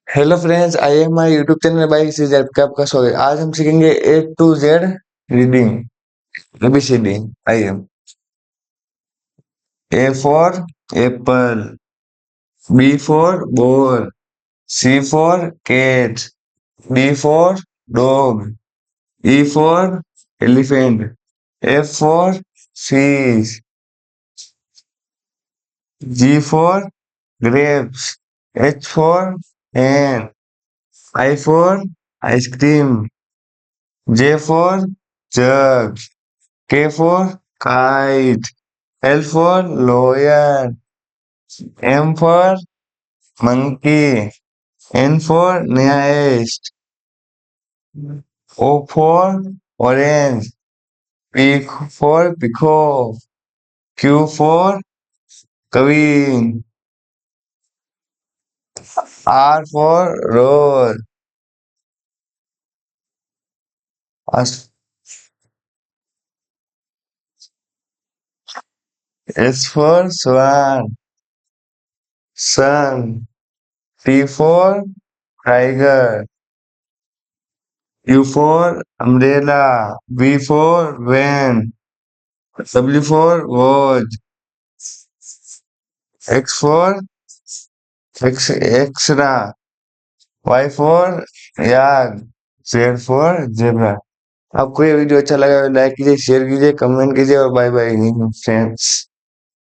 Hello friends, I am my YouTube channel by सीज का आपका स्वागत। आज हम सीखेंगे A to Z reading ABCD. I am A for apple, B for ball, C for cat, D for dog, E for elephant, F for fish, G for grapes, H for hen, I for ice cream, J for jug, K for kite, L for lawyer, M for monkey, N for nest, O for orange, P for peacock, Q for queen, R for rose, S for swan, sun, T for tiger, U for umbrella, V for van, W for watch, X for extra, Y for yak, Z for zebra। आपको ये video अच्छा लगा तो like कीजिए, share कीजिए, comment कीजिए और bye bye friends.